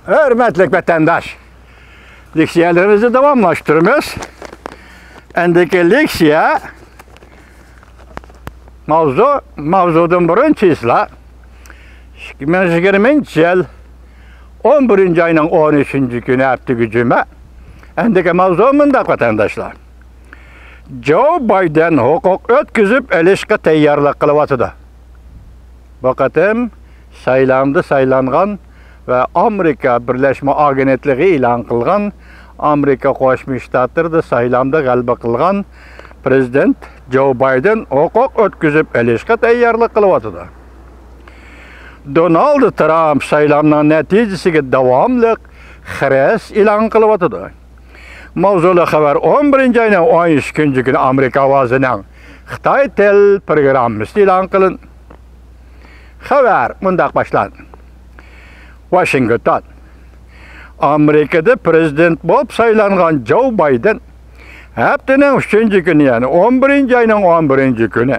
Hürmetli vatandaş, leksiyalarımızı devamlaştırıyoruz. Endeki leksiya mavzudun birinchisi 2020 yıl 11. ayının 13. günü hafta cuma. Endeki mavzu mındak vatandaşlar. Joe Biden hukuk ötküzüp elişke teyyarlık kılıvatıda. Bakatım saylangan ve Amerika Birleşme Agentliği ilan kılgan, Amerika Qo'shma Shtatlarda saylamda g'alaba qilgan Prezident Joe Biden hukuk ötküzüp elişke teyyarlık kılıvatıda. Donald Trump saylamdan neticesiga davamlıq xires ilan kılıvatıda. Mavzulu haber 11. ayının 13. günü Amerika avazının Xitay tel programması ilan kılın. Haber mundaq başlan. Washington. Amerika'da prezident bolup saylangan Joe Biden haftanın 3. günü yani 11. ayının 11. günü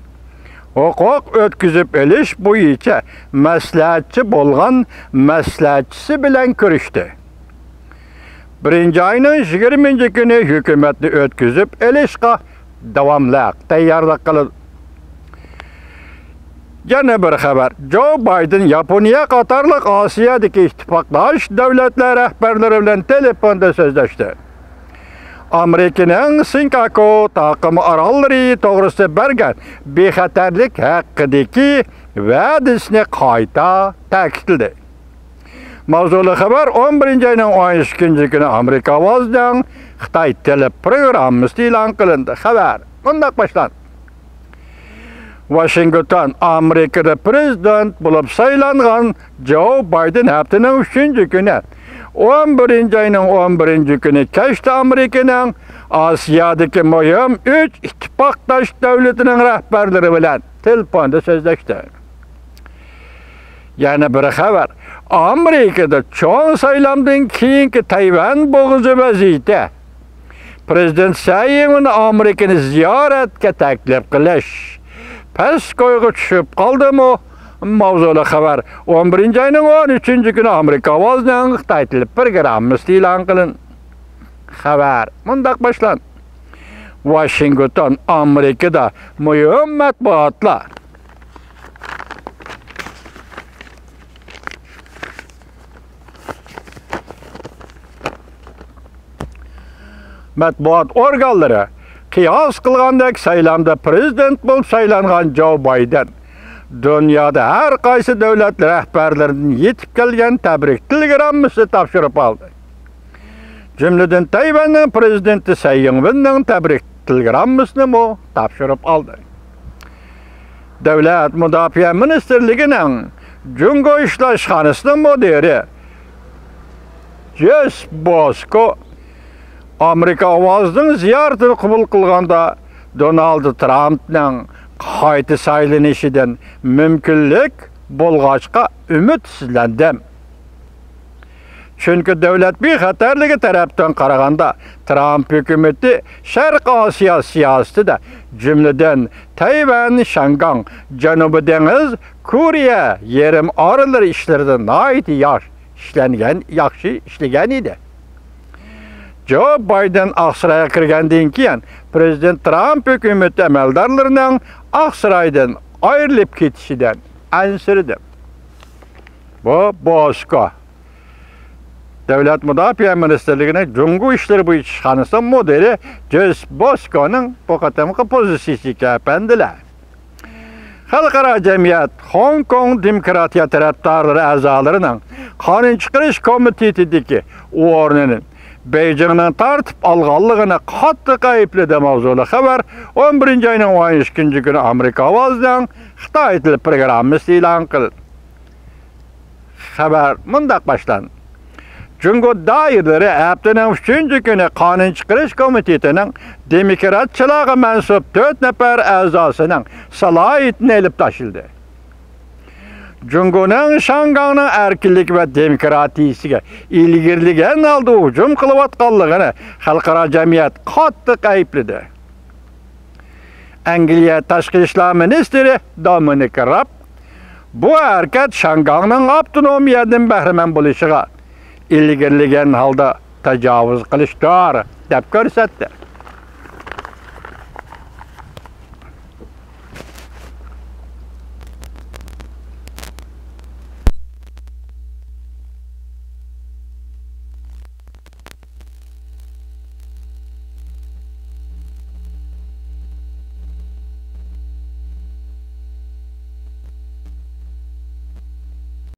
hukuk ötküzüp eliş boyunca maslahatçı bolgan maslahatçısı bilen görüştü. 1. ayının 20. günü hükümetni ötküzüp elişke davamlıq teyyarlık kılın. Yana bir haber. Joe Biden Yaponiya qatarlıq Asiyadaki ittifaqlaş devletler rəhbərləri bilen telefonda sözleşti. Amerika'nın Sinkaku takımı aralları doğrusu bergen bexatarlik hakkındaki vədisini qayta ta'kidledi. Mavzulu haber 11. ayının 13. günü Amerika avazından Xitay tele programması ilan kılındı. Haber mundaq başlan. Washington, Amerika'da prezident bulup saylangan Joe Biden haftanın 3. günü 11. ayının 11. günü keşte Amerika'nın Asiyadaki mühim 3 ittifaqdaş devletinin rəhbərləri bilen telefonda sözleşti. Yani bir haber. Amerika'da çoğun saylamdan keyinki Tayvan boğuzu vaziyette Prezident Sayın Amerika'nı ziyaretke teklif kılış. Pes koygu düşüp kaldı mı? Mavzulu haber 11. ayının 13. günü Amerika avazından Xitay tili programması ilan kılın. Haber mundaq başlan. Washington, Amerika'da mühim matbuatlar. Matbuat organları kıyas kılgandaki saylamda prezident bulup saylangan Joe Biden dünyada her qaysı devlet rəhbərlərinin yetip kelgen tebrik telegramması tapşırıp aldı. Cümleden Tayvan'ın prezidenti Tsai Ing-wen'nin tebrik telegrammasını mı tapşırıp aldı. Devlet Müdafiə Ministerliğinin Cungo İşleşhanısının müdiri Jess Bosco Amerika avazının ziyaretini kabul kılganda Donald Trump'ның qayta saylanışıdan mümkünlük bolğaçqa ümitsizlendim. Çünkü devlet bir xatarligi taraftan qaraganda Trump hükümeti Şarq Asiya siyaseti de cümleden Tayvan, Şangan, Janubi Deniz, Kuriya yerim arıları işlerinde nayiti yaxşı işlegen idi. Joe Biden Aksaray'a kirgandan keyin Prezident Trump hükümeti əməldarlarının Aksaray'dan ayrılıp ketişinden ansirdi. Bu Bosco. Devlet Müdafiə Ministerliğine Cungo İşleri bu işhanısı müdiri Jess Bosco'nun bu qatamqı pozisiyası kəpəndiler. Xalqara cemiyet Hong Kong Demokratiya taraftarları azalarının kanun çıkarış komitetideki ornunun Beijing'den tartip alğanlığına katı kayıpledi mavzulu haber 11. ayının 13. günü Amerika avazından Xitay tili programması ilan kıldı. Haber mundaq başlan. Cungo dairleri haftanın 3. günü kanun çıkarış komitetinin demokratçılığa mensup 4 nefer azasının salayetini elip taşıldı. Cungo'nun Şangan'ın erkinlik ve demokratiyasiga ilgirligen aldı hücum kılıp atqanlığını xalqara cemiyet katı ayıpladı. Angliya Tashqi ishlar ministri Dominic Raab bu hareket Şangan'ın avtonomiyadan bahramand bo'lishiga ilgirligen halda tajovuz qilish to'g'ri deb ko'rsatdi.